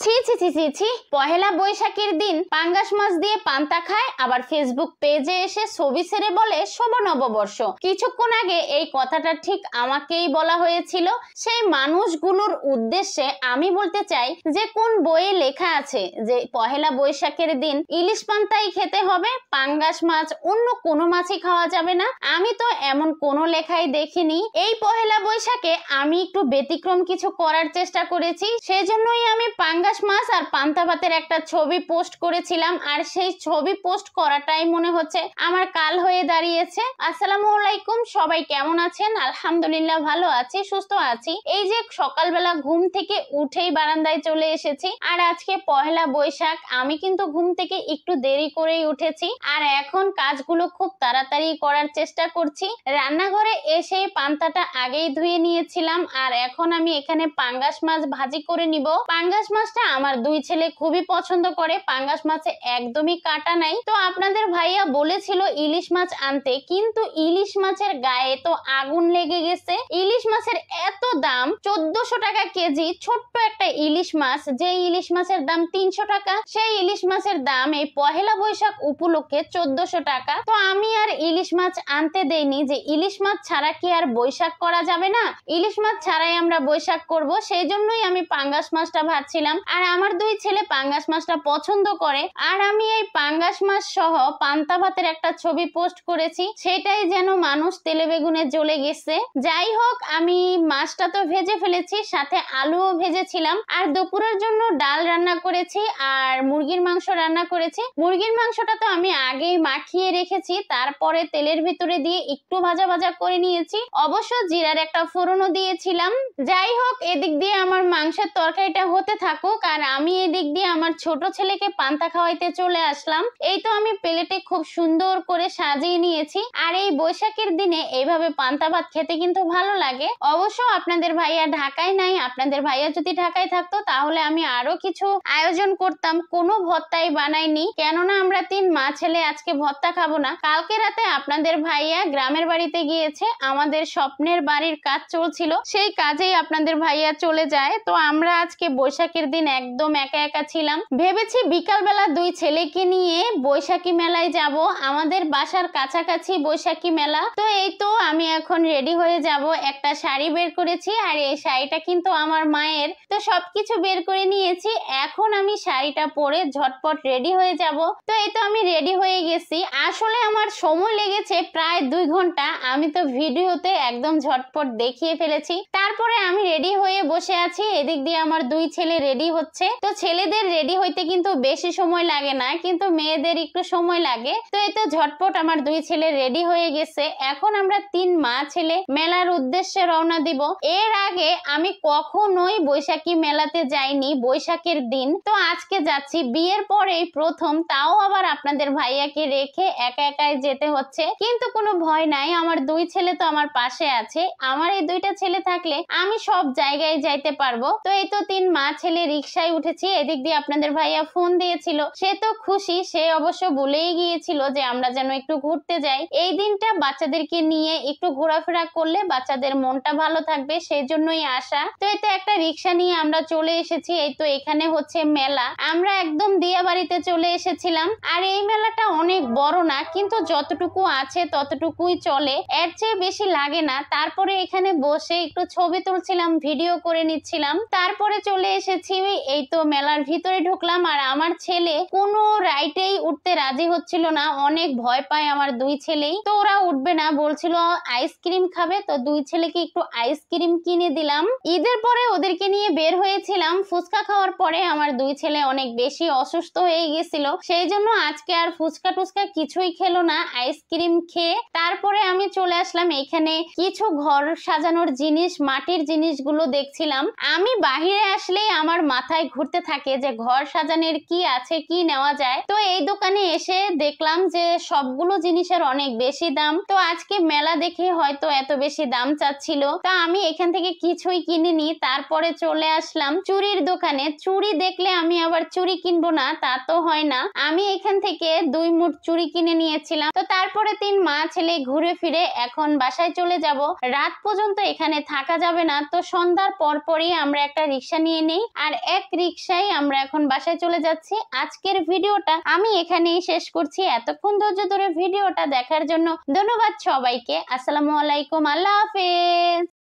ছি ছি ছি ছি ছি, পহেলা বৈশাখের দিন পাঙ্গাস মাছ দিয়ে পান্তা খায়, আবার ফেসবুক পেজে এসে ছবি ছেড়ে বলে শুভ নববর্ষ। কিছুক্ষণ আগে এই কথাটা ঠিক আমাকেই বলা হয়েছিল। সেই মানুষগুলোর উদ্দেশ্যে আমি বলতে চাই যে কোন বইয়ে লেখা আছে যে পহেলা বৈশাখের দিন ইলিশ পান্তাই খেতে হবে, পাঙ্গাস মাছ অন্য কোনো মাছই খাওয়া যাবে না। আমি তো এমন কোনো লেখাই দেখিনি। এই পহেলা বৈশাখে আমি একটু ব্যতিক্রম কিছু করার চেষ্টা করেছি, সেজন্যই আমি পাঙ্গাস মাছ আর পান্তা ভাতের একটা ছবি পোস্ট করেছিলাম, আর সেই ছবি পোস্ট করাটাই মনে হচ্ছে আমার কাল হয়ে দাঁড়িয়েছে। আসসালামু আলাইকুম, সবাই কেমন আছেন? আলহামদুলিল্লাহ ভালো আছি, সুস্থ আছি। এই যে সকালবেলা ঘুম থেকে উঠেই বারান্দায় চলে এসেছি, আর আজকে পহেলা বৈশাখ। আমি কিন্তু ঘুম থেকে একটু দেরি করেই উঠেছি, আর এখন কাজগুলো খুব তাড়াতাড়ি করার চেষ্টা করছি। রান্নাঘরে এসে পান্তাটা আগেই ধুয়ে নিয়েছিলাম, আর এখন আমি এখানে পাঙ্গাস মাছ ভাজি করে নিব। পাঙ্গাস মাছটা আমার দুই ছেলে খুবই পছন্দ করে। পাঙ্গাস মাছে একদমই কাটা নাই। তো আপনাদের ভাইয়া বলেছিল ইলিশ মাছ আনতে, কিন্তু ইলিশ মাছের গায়ে তো আগুন লেগে গেছে। ইলিশ মাছের এত দাম, 1400 টাকা কেজি। ছোট্ট একটা ইলিশ মাছ, যে ইলিশ মাছের দাম 300 টাকা, সেই ইলিশ মাছের দাম এই পহেলা বৈশাখ উপলক্ষে 1400 টাকা। তো আমি আর ইলিশ মাছ আনতে দেইনি, যে ইলিশ মাছ ছাড়া কি আর বৈশাখ করা যাবে না? ইলিশ মাছ ছাড়াই আমরা বৈশাখ করব, সেই জন্যই আমি পাঙ্গাস মাছটা ভাজছিলাম। আর আমার দুই ছেলে পাঙ্গাস মাছটা পছন্দ করে, আর আমি এই পাঙ্গাস মাছ সহ পান্তা ভাতের একটা ছবি পোস্ট করেছি, সেটাই যেন মানুষ তেলে বেগুনে জ্বলে গেছে। যাই হোক, আমি মাছটা তো ভেজে ফেলেছি, সাথে আলুও ভেজেছিলাম। আর দুপুরের জন্য ডাল রান্না করেছি, আর মুরগির মাংস রান্না করেছি। মুরগির মাংসটা তো আমি আগেই মাখিয়ে রেখেছি, তারপরে তেলের ভিতরে দিয়ে একটু ভাজা ভাজা করে নিয়েছি। অবশ্য জিরার একটা ফোড়নও দিয়েছিলাম। যাই হোক, এদিক দিয়ে আমার মাংসের তরকারিটা হতে থাকুক, আর আমি এদিক দিয়ে আমার ছোট ছেলেকে পান্তা খাওয়াইতে চলে আসলাম। এই তো আমি প্লেটে খুব সুন্দর করে সাজিয়ে নিয়েছি। আর এই বৈশাখের দিনে এইভাবে পান্তা ভাত খেতে কিন্তু ভালো লাগে। অবশ্য আপনাদের ভাইয়া ঢাকায় নাই, আপনাদের ভাইয়া যদি ঢাকায় থাকতো তাহলে আমি আরো কিছু আয়োজন করতাম। কোনো ভর্তাই বানাইনি, কেননা আমরা 3 মা ছেলে আজকে ভর্তা খাবো না। কালকে রাতে আপনাদের ভাইয়া গ্রামের বাড়িতে গিয়েছে, আমাদের স্বপ্নের বাড়ির কাজ চলছিল, সেই কাজেই আপনাদের ভাইয়া চলে যায়। তো আমরা আজকে বৈশাখের দিন একদম একা একা ছিলাম। ভেবেছি বিকালবেলা দুই ছেলেকে নিয়ে বৈশাখী মেলায় যাব, আমাদের বাসার কাছাকাছি বৈশাখী মেলা। তো এই তো আমি এখন রেডি হয়ে যাব। একটা শাড়ি বের করেছি, আর এই শাড়িটা কিন্তু আমার মায়ের। তো সবকিছু বের করে নিয়েছি, এখন আমি শাড়িটা পরে ঝটপট রেডি হয়ে যাব। তো এই তো আমি রেডি হয়ে গেছি। আসলে আমার সময় লেগেছে প্রায় 2 ঘন্টা। আমি তো ভিডিওতে একদম ঝটপট দেখিয়ে ফেলেছি। তারপরে আমি রেডি হয়ে বসে আছি, এদিক দিয়ে আমার দুই ছেলে রেডি হচ্ছে। তো ছেলেদের রেডি হইতে কিন্তু বেশি সময় লাগে না, কিন্তু মেয়েদের একটু সময় লাগে। তো এই তো ঝটপট আমার দুই ছেলে রেডি হয়ে গেছে। এখন আমরা 3 মা ছেলে মেলার উদ্দেশ্যে রওনা দিব। এর আগে আমি কখনোই বৈশাখী মেলাতে যাইনি বৈশাখের দিন, তো আজকে যাচ্ছি। বিয়ের পরেই প্রথম, তাও আবার আপনাদের ভাইয়াকে রেখে একা একাই যেতে হচ্ছে। কিন্তু কোনো ভয় নাই, আমার দুই ছেলে তো আমার পাশে আছে। আমার এই দুইটা ছেলে থাকলে আমি সব জায়গায় যাইতে পারবো। তো এই তো 3 মা ছেলে রিক্সায় উঠেছি। এদিক দিয়ে আপনাদের ভাইয়া ফোন দিয়েছিল, সে তো খুশি। সে অবশ্য বলেই গিয়েছিল যে আমরা যেন একটু ঘুরতে যাই। এই দিনটা বাচ্চাদেরকে নিয়ে একটু ঘোরাফেরা করলে বাচ্চাদের মনটা ভালো থাকবে, সেই জন্যই আসা। তো এই তো একটা রিক্সা নিয়ে আমরা চলে এসেছি। এই তো এখানে হচ্ছে মেলা, আমরা একদম দিয়াবাড়িতে চলে এসেছিলাম। আর এই মেলাটা অনেক বড় না, কিন্তু যতটুকু আছে ততটুকুই চলে, এর চেয়ে বেশি লাগে না। তারপরে এখানে বসে একটু ছবি তুলছিলাম, ভিডিও করে নিচ্ছিলাম। তারপরে চলে এসেছি, এই তো মেলার ভিতরে ঢুকলাম। আর আমার ছেলে কোনো রাইটেই উঠতে রাজি হচ্ছিল না, অনেক ভয় পায় আমার দুই ছেলেই। তো ওরা উঠবে না, বলছিল আইসক্রিম খাবে। তো দুই ছেলেকে একটু আইসক্রিম কিনে দিলাম। ঈদের পরে ওদেরকে নিয়ে বের হয়েছিলাম। ফুচকা খাওয়ার পরে আমার দুই ছেলে অনেক বেশি অসুস্থ হয়ে গেছিল, সেই জন্য আজকে আর ফুচকা টুচকা কিছুই খেলো না, আইসক্রিম খেয়ে তারপরে আমি চলে আসলাম। এখানে কিছু ঘর সাজানোর জিনিস, মাটির জিনিসগুলো দেখছিলাম। আমি বাহিরে আসলেই আমার মাথায় ঘুরতে থাকে যে ঘর সাজানোর কি আছে, কি নেওয়া যায়। তো এই দোকানে এসে দেখলাম যে সবগুলো জিনিসের অনেক বেশি দাম। তো আজকে মেলা দেখে হয়তো এত বেশি দাম চাচ্ছিল। তো আমি এখান থেকে কিছুই কিনিনি। তারপরে চলে আসলাম চুড়ির দোকানে। চুড়ি দেখলে আমি আবার চুড়ি কিনবো না তা তো হয় না। আমি এখান থেকে 2 মুঠ চুড়ি কিনে নিয়েছিলাম। তো তারপরে 3 মা ছেলে ঘুরে ফিরে এখন বাসায় চলে যাব। রাত পর্যন্ত এখানে থাকা যাবে না, তো সন্ধ্যার পরপরই আমরা একটা রিক্সা নিয়ে নেই। আর এক রিকশায় আমরা এখন বাসায় চলে যাচ্ছি। আজকের ভিডিওটা আমি এখানেই শেষ করছি। এতক্ষণ ধৈর্য ধরে ভিডিওটা দেখার জন্য ধন্যবাদ সবাইকে। আসসালামু আলাইকুম, আল্লাহ হাফেজ।